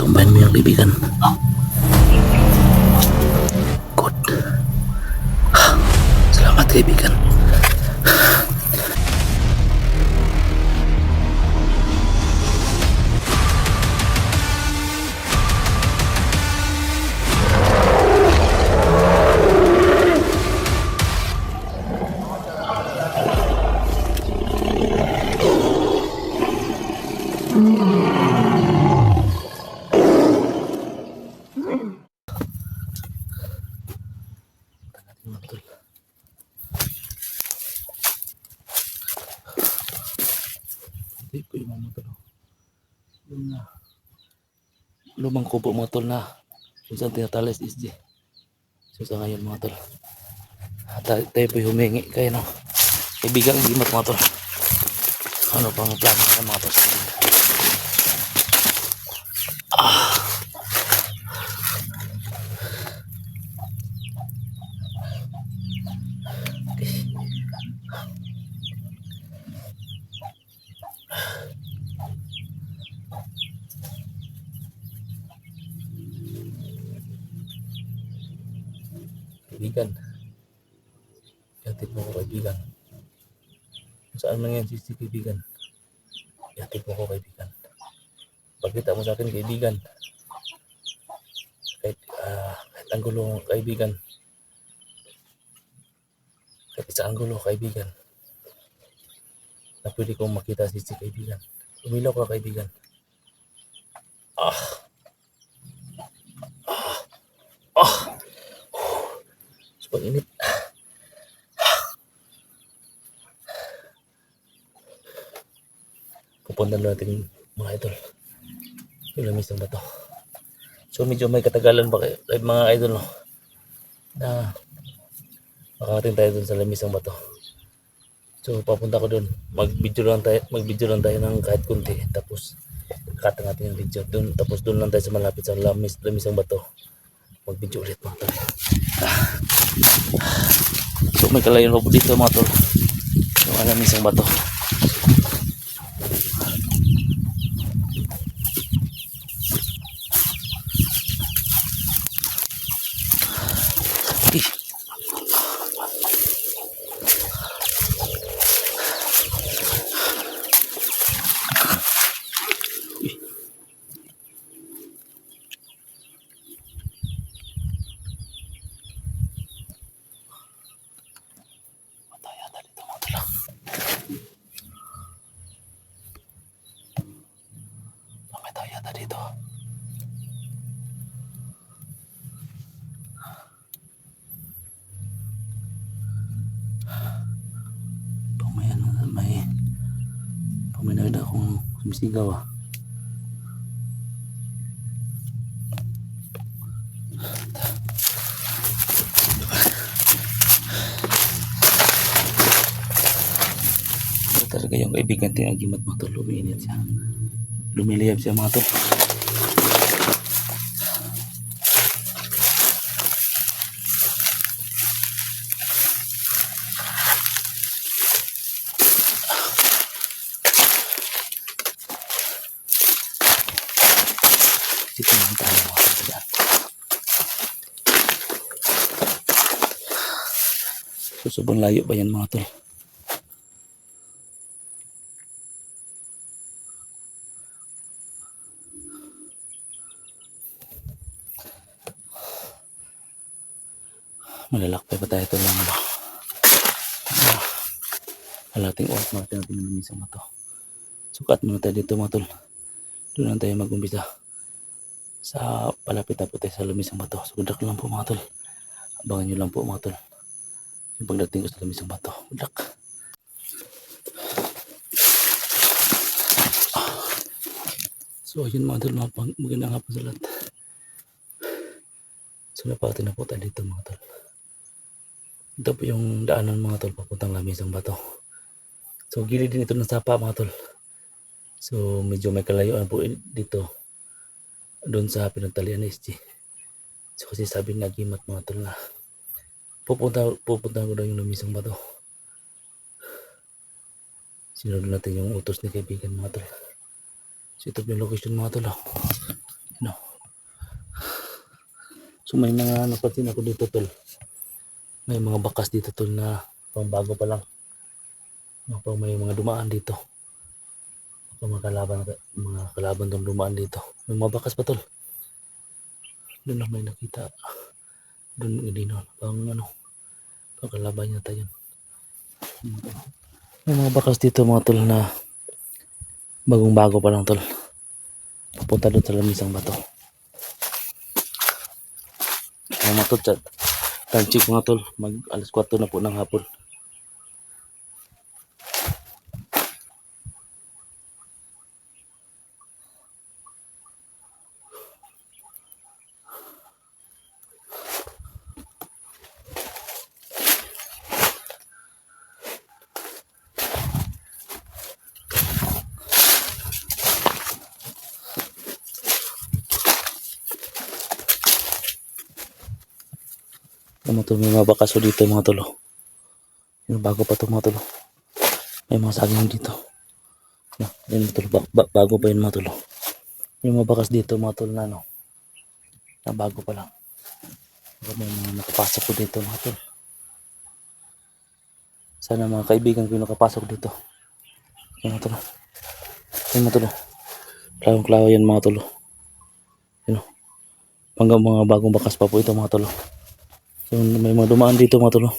Tumbayan mo yung kaibigan. Good. Salamat kaibigan. Hindi po yung mga tol. Yung lumang kubo mga tol na kung saan tinatalis SG. So sa ngayon mga tol, tayo po humingi kayo no. Kaibigang gimat mga tol. Ano pang plano ng mga tol sa atin? Kaibigan, yatid mo ko kaibigan. Kung saan man yan si kaibigan, yatid mo ko kaibigan. Pagkita mo sa akin kaibigan, kahit ang gulo kaibigan, kahit sa ang gulo kaibigan, na pwede kong makita si kaibigan. Umilaw ka kaibigan. Sobrang init. Pupuntan natin mga idol yung lamis ng bato. So medyo may katagalan pa kay mga idol no, na makarating tayo dun sa lamis ng bato. So papunta ko dun, mag-video lang tayo ng kahit kunti, tapos cut natin yung video dun, tapos dun lang tayo sa malapit sa lamis ng bato, mag-video ulit mga tol. So may kalayon po dito mga tol, yung lamis ng bato. Dito. May nakita akong sumisigaw Ito talaga yung kaibigan tinagimat mga tol, umiinit siya. Lumiliyab siya mga tol. Dito naman tayo mga tol. So sobrang layo ba yan mga tol? Malalakpay pa tayo ito lang halating oras natin yung minsan mo to. Sukat muna tayo dito mga tol. Doon lang tayo mag-umpisa sa palapit na po tayo sa lumisang bato. So good luck lang po mga tol. Abangan nyo lang po mga tol yung pagdating ko sa lumisang bato. Good luck. So yun mga tol, magandang hapon sa lahat. So napakati na po tayo dito mga tol. Ito po yung daanan mga tol papuntang Lamisang Bato. So gilid din ito ng sapa mga tol. So medyo may kalayuan po dito doon sa pinagtalian na SG. So kasi sabi nga gimat mga tol na pupunta ko daw yung Lamisang Bato. Sinunod natin yung utos ni kaibigan mga tol. So ito po yung location mga tol. No. So may mga napansin ako dito tol. May mga bakas dito tol na pang bago pa lang. Pang may mga dumaan dito. Pang mga kalaban tong dumaan dito. May mga bakas pa tol. Doon na may nakita. Doon dino pang pang kalaban yata yun. May mga bakas dito mga tol na bagong bago pa lang tol. Papunta doon sa lamisang bato. Mga tol, time check mga tol, mag alas 4 na po ng hapon. Mga tol, may mga bakaso dito mga tol. Yung bago pa to mga tol. May mga saging dito. Yan mga tol, bago pa yun mga tol. May mga bakas dito mga tol na na bago pa lang. May mga nakapasok ko dito mga tol. Sana mga kaibigan ko yung nakapasok dito. Yan mga tol. Yan mga tol. Klawang-klawa yan mga tol. Yan o. Hanggang mga bagong bakas pa po ito mga tol. So may mga dumaan dito mga tol.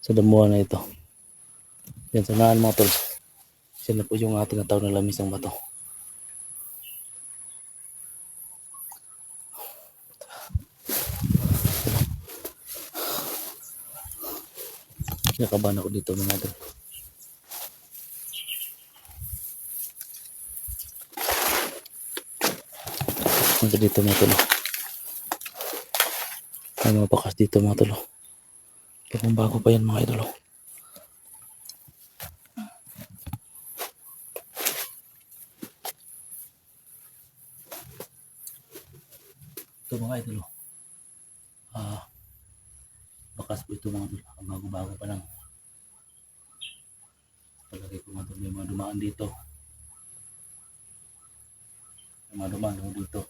Sa damuhan na ito. Yan sa naan mga tol. Yan na po yung ating natawag na lamisang bato. Nakabahan ako dito mga tol. Punta dito mga tol. May mga bakas dito mga tol. Kung bago pa yan mga idol. Ito mga idol. Bakas po ito mga tol. Bago-bago pa lang. Palagay ko mga tol. May mga dumaan dito. May mga dumaan dito.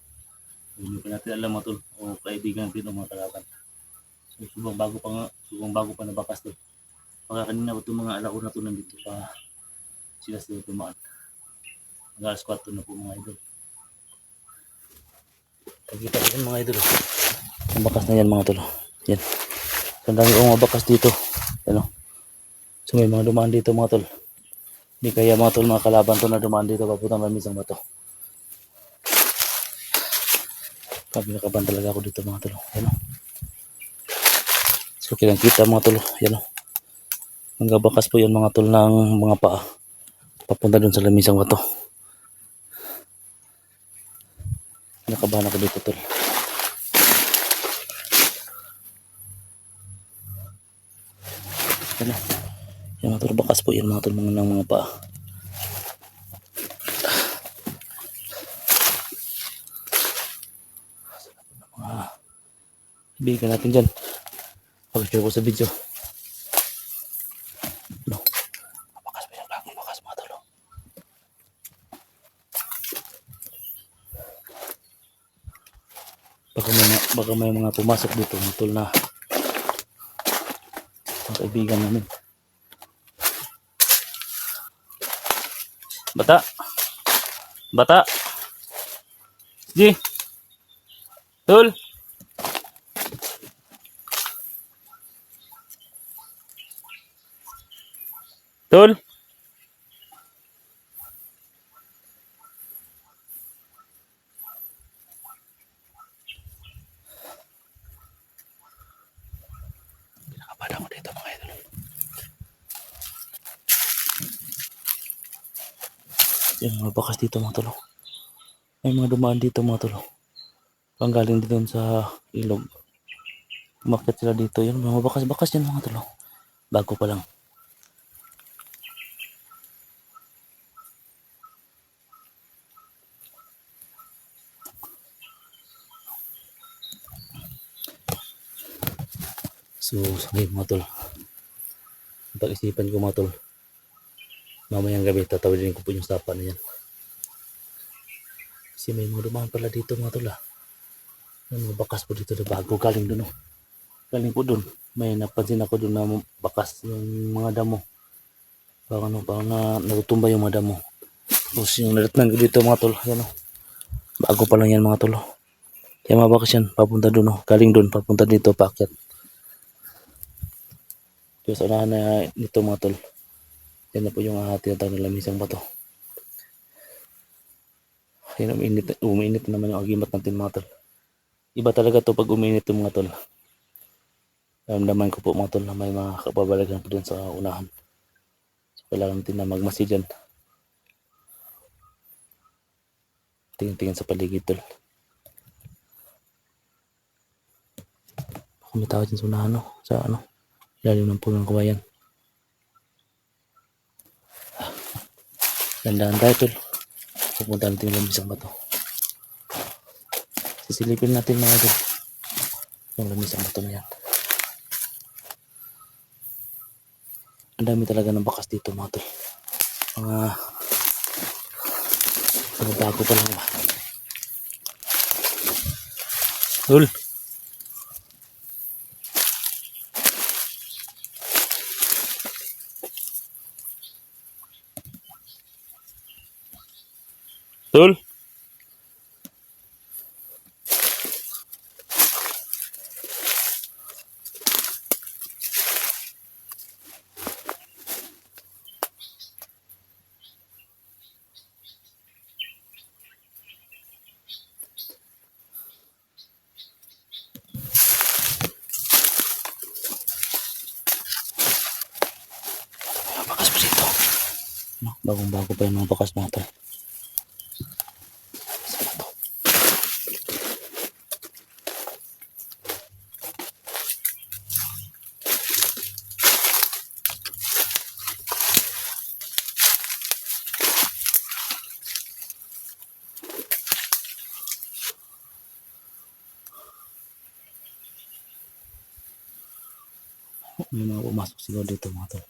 Hindi pa natin alam mga tol. O kaibigan natin o mga kalaban. So subang bago pa na bakas tol. Pagka kanina po itong mga alauna to nandito pa sila dumaan. Hanggang alas 4 na po mga idol. Pagkita ko yan mga idol. Ang bakas na yan mga tol. Yan. Ang dami kong mga bakas dito. Yan o. So may mga dumaan dito mga tol. Hindi kaya mga tol mga kalaban to na dumaan dito papuntang lamisang bato. Nakaban talaga ako dito mga tol. Yan o. So kitang kita mga tol. Yan o. Hanggang bakas po yan mga tol ng mga paa. Papunta dun sa lamisang bato. Nakabahan ako dito tol. Yan o. Yan mga tol. Bakas po yan mga tol ng mga paa. Ibigan natin dyan. Pag-share ko sa video. No. Bakas pa yan. Bagong bakas mga tol. Baka may mga pumasok dito mga tol na mga kaibigan namin. Bata. Bata. Sige. Tol. Tol. Kinakabahan ako dito mga idol. Yung mga bakas dito mga tol. May mga dumaan dito mga tol. Panggaling dito sa ilog. Umakyat sila dito. Yan mga bakas-bakas yan mga tol. Bago pa lang. So, sabi mga tol. Pag-isipan ko mga tol. Mamayang gabi, tatawidin ko po yung sapa na yan. Kasi may mga dumaan pala dito mga tol May mga bakas po dito na bago galing doon. Oh. Galing po doon. May napansin ako doon na bakas yung mga damo. Parang natutumba yung mga damo. Tapos yung nadatnan ko dito mga tol. Yan, oh. Bago pa lang yan mga tol. Oh. Kaya mabakas yan. Papunta doon. Oh. Galing doon. Papunta dito. Paakyat. Kaya sa unahan na nito mga tol. Yan na po yung tinatawag na lamisang bato. Yan, umiinit naman yung agimat natin mga tol. Iba talaga to pag umiinit yung mga tol. Ramdaman ko po mga tol na may mga kapabalagan po dun sa unahan. So, kailangan natin na magmasid dyan. Tingin-tingin sa paligid tol. Baka may tao dyan sa unahan, no? Sa ilalim ng punong kawayan. Dandaan tayo tol. Pupunta natin yung lamisang bato. Sisilipin natin mga tol. Yung lamisang bato na yan. Ang dami talaga ng bakas dito mga tol. Mga bago pa lang ba. Tol. Tol. Bakas pa dito. Bagong-bago pa yung mga bakas mga tol. May mga pumasok siguro dito mga tol.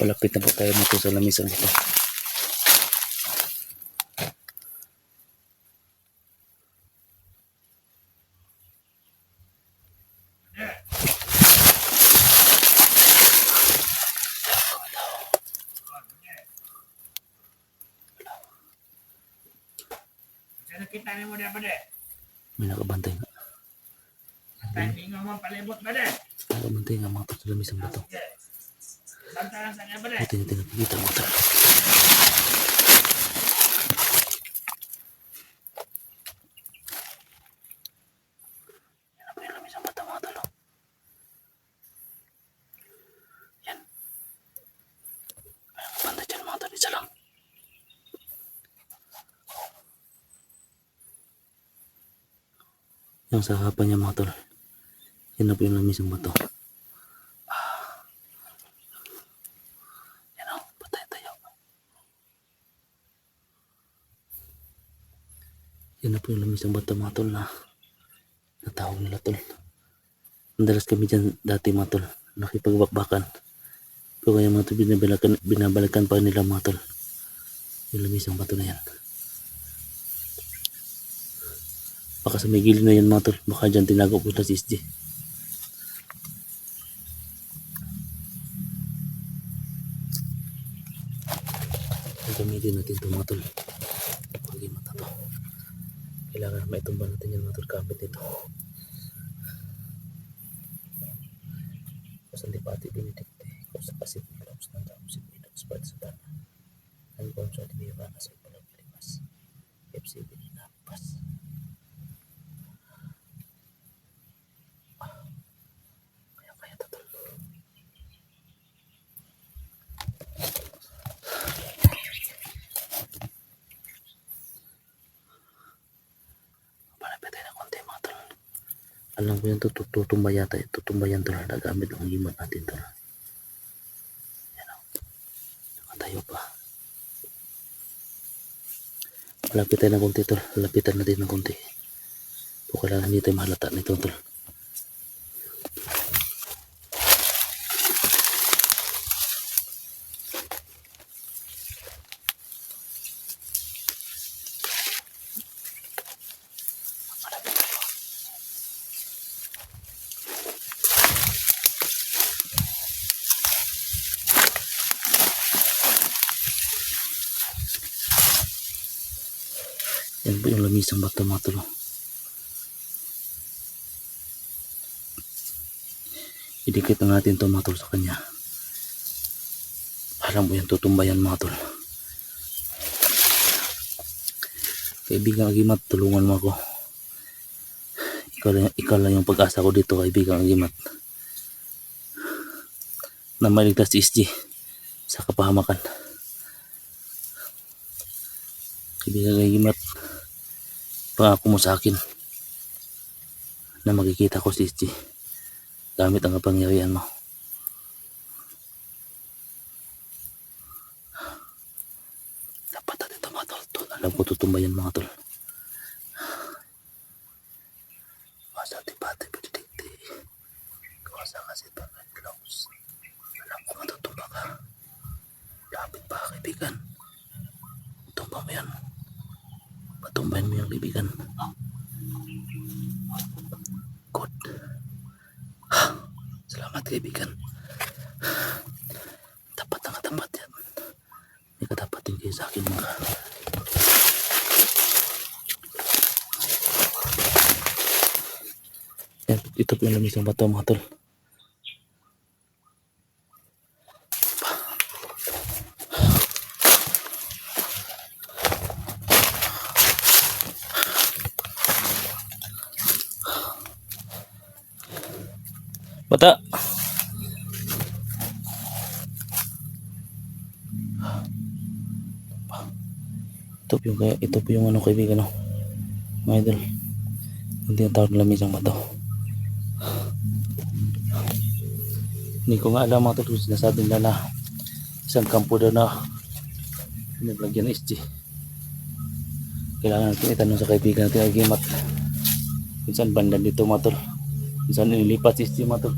Palapit na po tayo mga tol sa lamisang ito. Nakita ni mo dia pada. May nakabantay nga. Tanding mo palibot pada. Nakabantay nga mga tol sa lamisang bato. Bantaran sa pada. Ito yung tinapikita mga tol. Yan na po yung lamisang bato mga tol. Yan. May nakabantay dyan mga tol. Isa lang. Yung sa harapan niya mga tol. Yan na po yung lamisang bato. Yan o, patay tayo. Yan na po yung lamisang bato mga tol na natawag nila tol. Madalas kami dyan dati mga tol. Nakipagbakbakan. Pero kaya mga tol binabalikan pa nila mga tol. Yung lamisang bato na yan. Baka sa may gilid na yan mga tol. Baka dyan tinago po na si SJ. Gamitin natin ito mga tol. Pagi mata to. Kailangan maitumba natin yan mga tol. Kapit ito. Kusang dipati binidikte. Kusa pasip nilaos ng kausip nilaos part sa tanah. Ang konsa di bira na sa palagpilimas. FCB napas. Kaya to tol. Palapit tayo ng konti mga tol. Alam ko yan tutumba yata. Tutumba yan tol. Nagamit ang himat natin tol. Yan o. Nakatayo pa. Malapit tayo ng konti tol. Lapitan natin ng konti. So, kailangan hindi tayo mahalata nito tol. Yan po yung lamisang bato mga tol. Idikit na natin ito mga tol sa kanya. Alam mo yan, tutumba yan mga tol. Kaibigang Agimat, tulungan mo ako. Ikaw lang yung pag-asa ko dito, kaibigang Agimat. Na maligtas si SG sa kapahamakan. Kaibigang Agimat, pangako mo sa akin na makikita ko si SG gamit ang kapangyarihan mo. Dapat natin ito mga tol. Alam ko tutumba yan mga tol. Masa tibati pagdikti. Kuwasa kasi pagkat close. Alam ko matutumba ka. Lapit pa kaibigan. Tumba mo yan. Patumbahin mo yung kaibigan. Good. Salamat kaibigan. Tapat na katapat yan. May katapat din kayo sa akin mga. Yan, ito po yung lamisang bato mga tol. Bata. Ito po yung ano kaibigan no. Mga idol. Hindi ang tawag na lamisang bato. Hindi ko nga alam mga tol kung sinasabi nila na isang kampo daw na pinaglagyan ng SG. Kailangan natin itanong sa kaibigan natin Agimat kung saan banda dito mga tol. Kung saan nililipat si SG mga tol.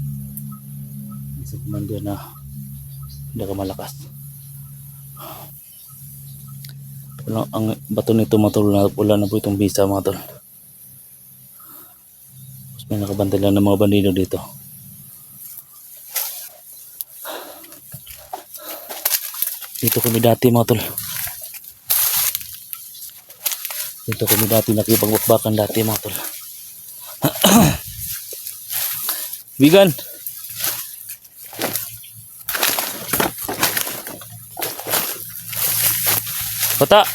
Isang commander na hindi ka malakas. Ang bato nito mga tol, wala na po itong bisa mga tol. Mas may nakabantay lang ng mga bandido dito. Dito kami dati mga tol. Dito kami dati nakipagbakbakan dati mga tol. Bigan! Bata!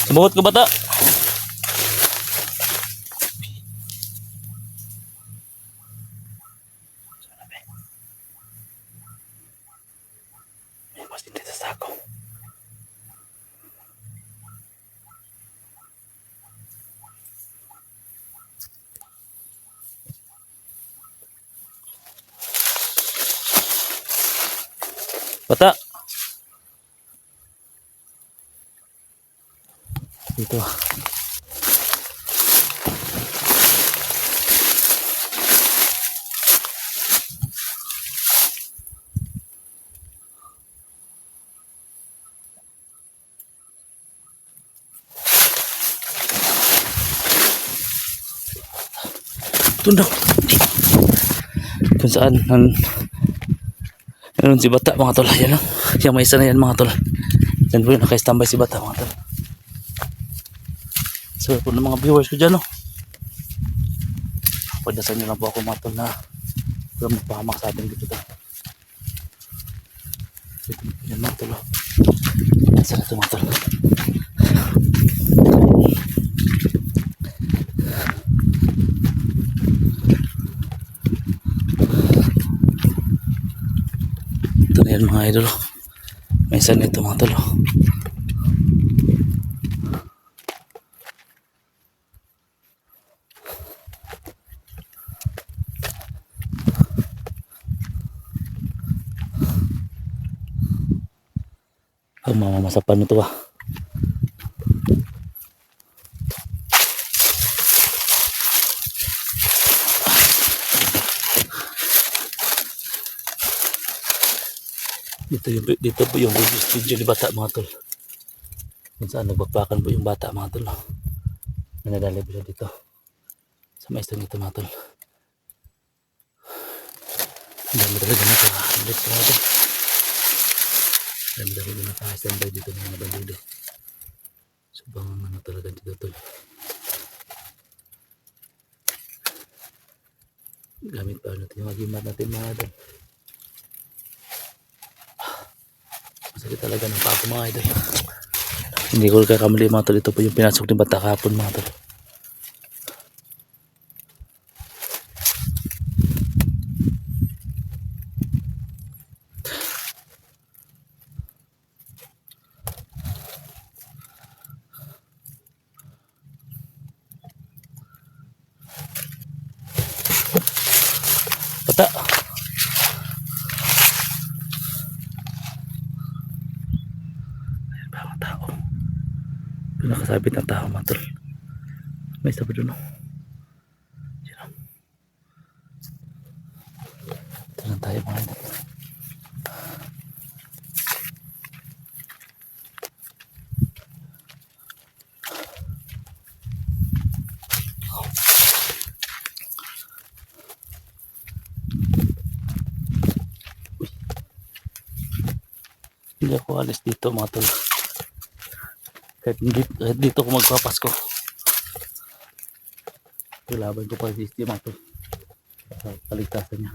Sumuot ka bata! May mas dito sa sako. Bata! Dito. Tundok. Kung saan meron si bata mga tol. Yan o. Yung may isa na yan mga tol. Yan po yung naka-standby si bata mga tol. So po ng mga viewers ko dyan o. Pagdasan nyo lang po ako mga tol na huwag magpahamak sa atin dito to. Yan mga tol o. Saan na ito mga tol. Ito na yan mga idol o. May isa na ito mga tol o. Ang mamamasapan nito ah. Dito po yung video studio ni bata mga tol. Kung saan nagbakbakan po yung bata mga tol. Nanadali po siya dito. Sa maestro nito mga tol. Ang dami talaga naka-handlet mga tol. Ang dami talaga naka-standby dito mga bandido. So Bang ano talaga dito tol. Gamit pa natin yung agimat natin mga idol. Masakit talaga ng paa ko mga idol. Hindi ko kakamali mga tol. Ito po yung pinasok ni bata kahapon mga tol. Bata! Ayan ba mga tao? Pinakasabit ng tao mga tol. May isa pa dun oh. Yan oh. Ito lang tayo mga idol. Hindi ako alis dito mga tol. Kahit dito ako magpapasko. Ilaban ko pa si mga tol. Sa paligtasan niya.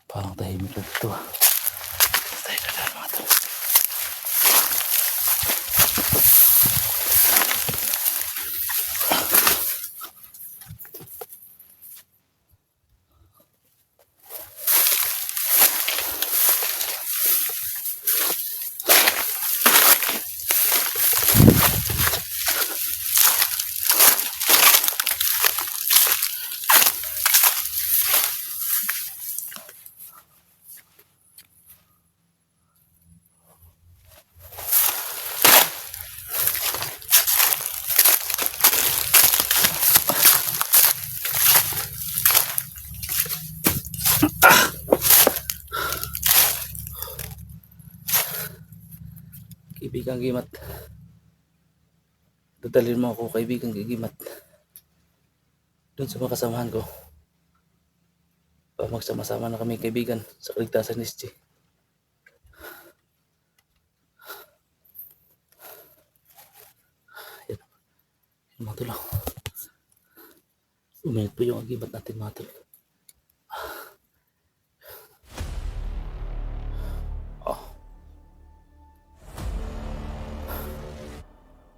Parang tahimik lang dito ah. Tayo na lang mga tol. Kaibigang gimat. Dadalhin mo ako kaibigang gimat. Doon sa mga kasamahan ko. Para magsama-sama na kami kaibigan sa kaligtasan ni SG. Yan. Yan mga tol. Uminit po yung agimat natin mga tol.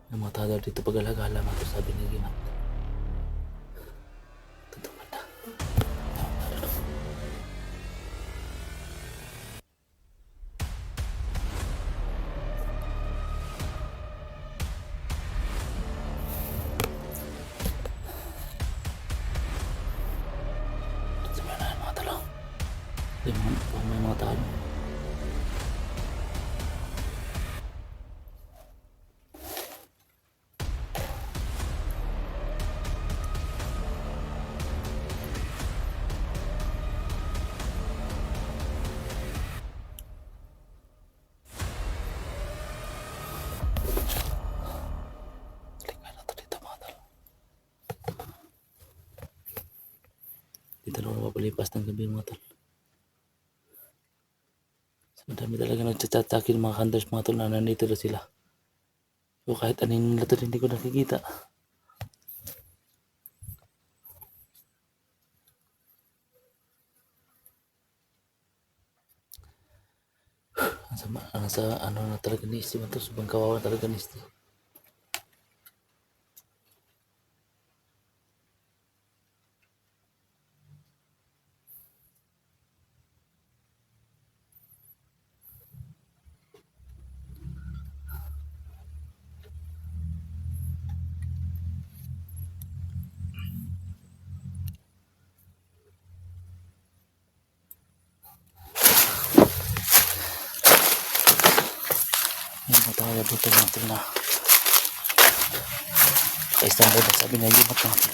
Yung mga tao dito pag-alagala mga tol, sabi ni Gimat. Tutungan na. Sabi na mga tol. May mga tao. Dito lang mapapalipas ng gabi mga tol. Madami talaga nagchat-chat mga hunters mga tol na nandito na sila. So kahit anong nila tol hindi ko nakikita. Sa ano na talaga ni Steve mga tol. Sobrang kawawa talaga ni Steve. Yung mga tao dito mga tol na ka-Istanbul na sabi niya Gimat mga tol.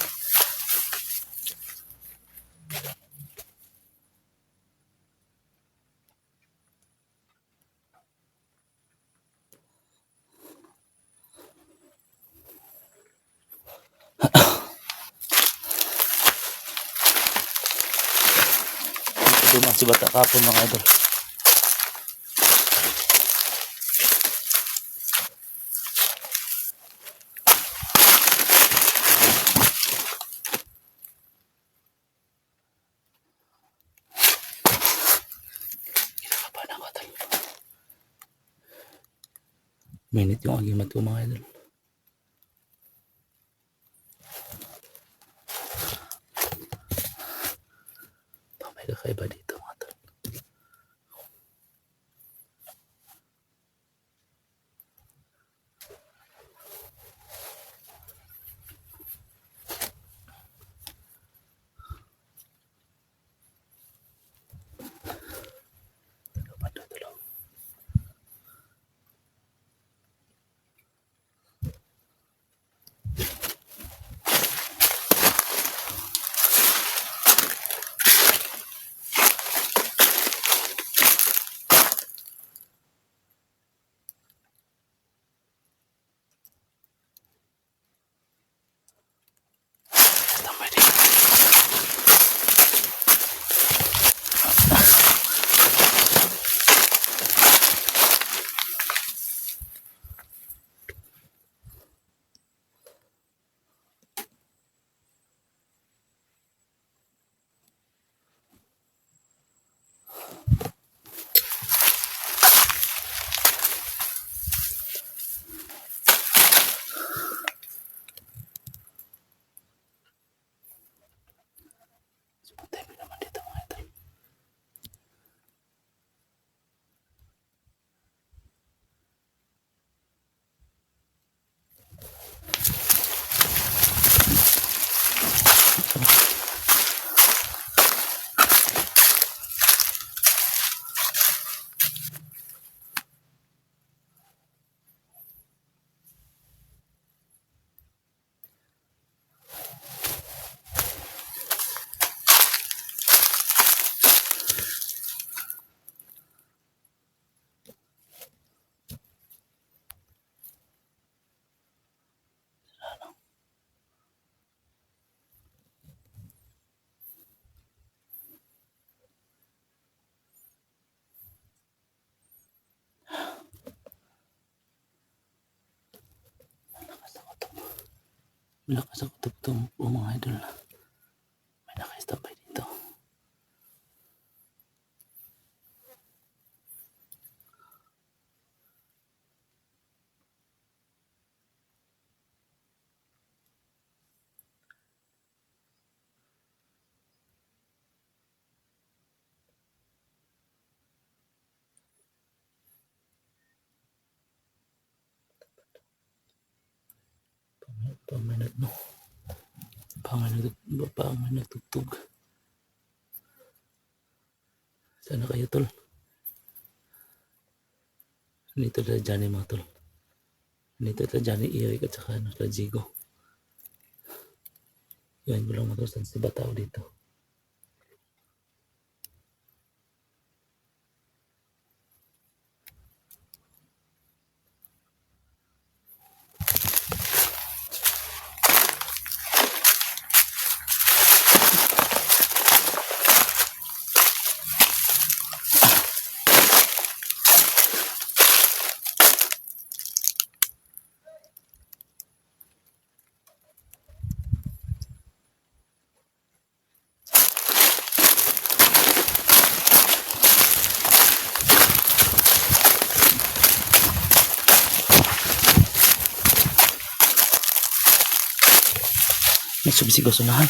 Dumaan si bata kapon mga idol. Kinakabahan ako tol. Minute yung agimat ko mga idol. May kakaiba dito mga tol. Tambay dito. Timing naman dito mga idol. Malakas ako tugtog po mga idol. May naka-standby dito. Pamanag no. Pamanag tugtog. Sana kayo tol. Nito na Johnny mga tol. Nito na Johnny Eric at saka ano sa Jigo. Yan ko lang matusan si Batao dito. May subsigo sunahan.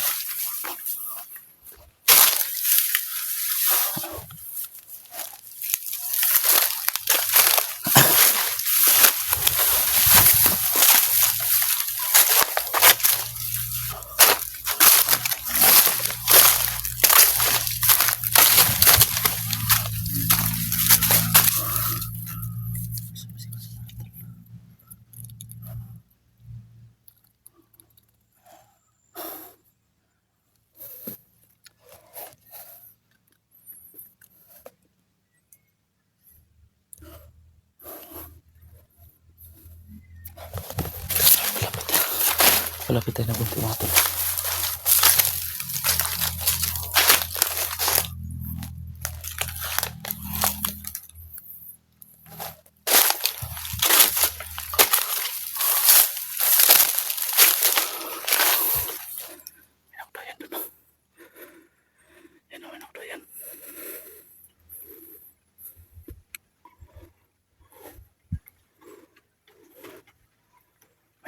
Malapit tayo na bunti mga tol.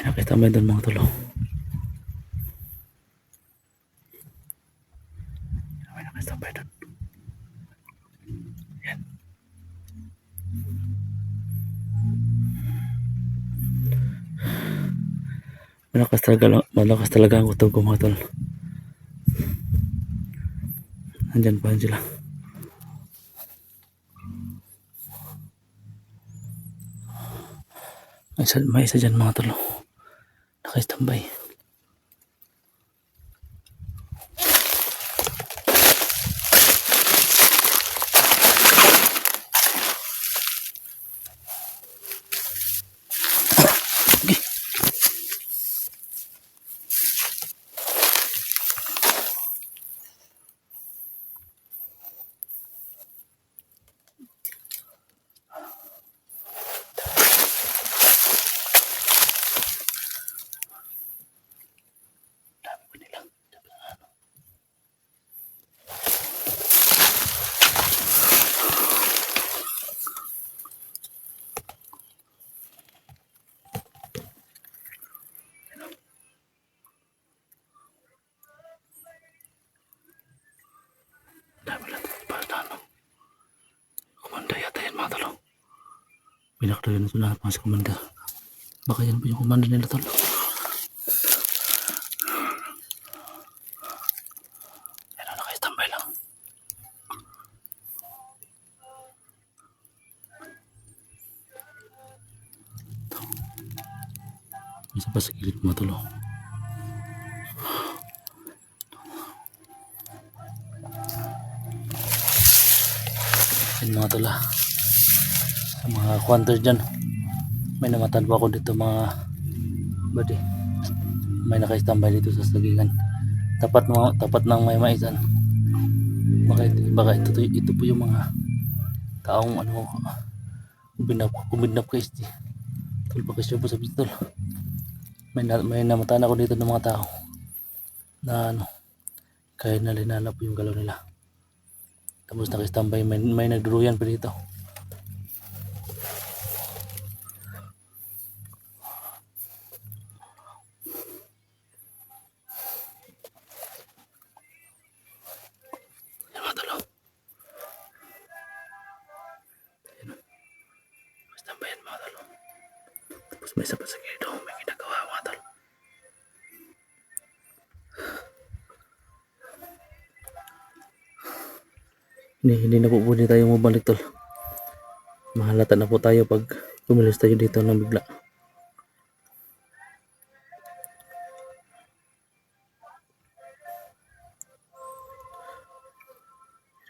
Nakitambay doon mga tol. May nakitambay doon. Yan. Malakas talaga ang kutob ko mga tol. Nandyan pa sila. May isa dyan mga tol. Nakistambay. Okay. Dami lang ano. Komanda yata yan mga tol. Pinakalagan na sunahan pa sa komanda. Baka yan po yung komanda nila tol. Yan na nakistambay lang. Isa pa sa gilid mga tol. Yan mga tol ah. Sa mga kwanters dyan. May namatan po ako dito mga buddy. May nakaistambay dito sa sagingan. Tapat ng may maisan. Baka ito po yung mga taong ano kumbinap ka isti. Tol pakisyo po sa tol. May namatan ako dito ng mga tao na ano kaya nalinala po yung galaw nila. Tapos nakistambay may nagduruyan pa dito. Yan mga tol. Nakistambay yan mga tol. Tapos may isa pa sa gilid may ginagawa mga tol. Hindi na po pwede tayo mabalik tol. Mahalata na po tayo pag kumilos tayo dito ng bigla.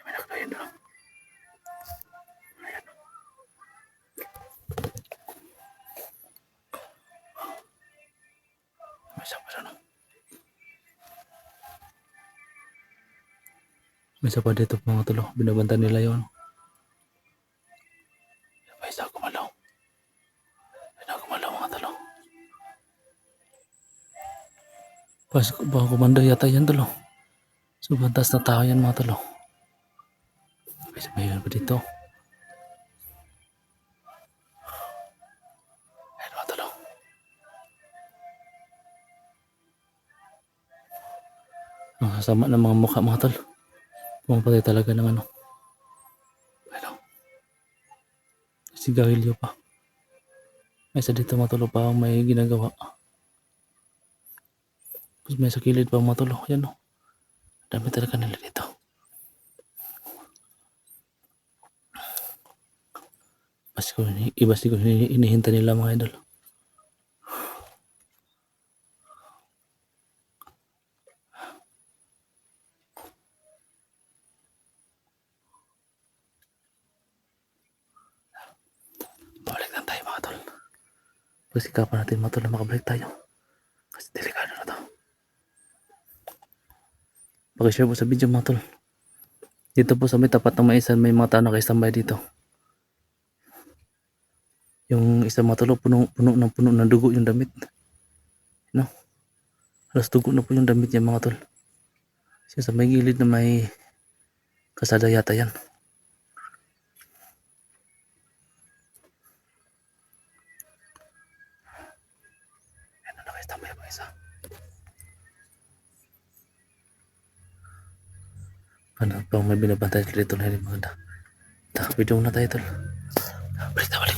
May nakatayin doon. Ayan. May isa pa doon. May isa pa dito mga tol. Binabantan nila yun. May isa gumalaw. Mga tol. Baka kumanda yata yan tol. So bantas na tao yan mga tol. May isa pa yun pa dito. Ayan mga tol. Ang sasama ng mga mukha mga tol. Pumapatay talaga ng ano. Ano? Sigarilyo pa. May isa dito mga tol pa may ginagawa. Tapos may sa kilid pa mga tol. Yan o. Dami talaga nila dito. Iba siguro inihinta nila mga idol. Balik lang tayo mga tol. Pagsikapan natin mga tol na makabalik tayo. Kasi delikado na to. Pakishare po sa video mga tol. Dito po sa may tapat ng maisan may mga tao nakistambay dito. Yung isa mga tol puno ng dugo yung damit. No? Halos dugo na po yung damit niya mga tol. Sa may gilid na may kasada yata yan. Isa. Ano pang may binabantay dito na rin mga video na tayo tol. Balik na, balik.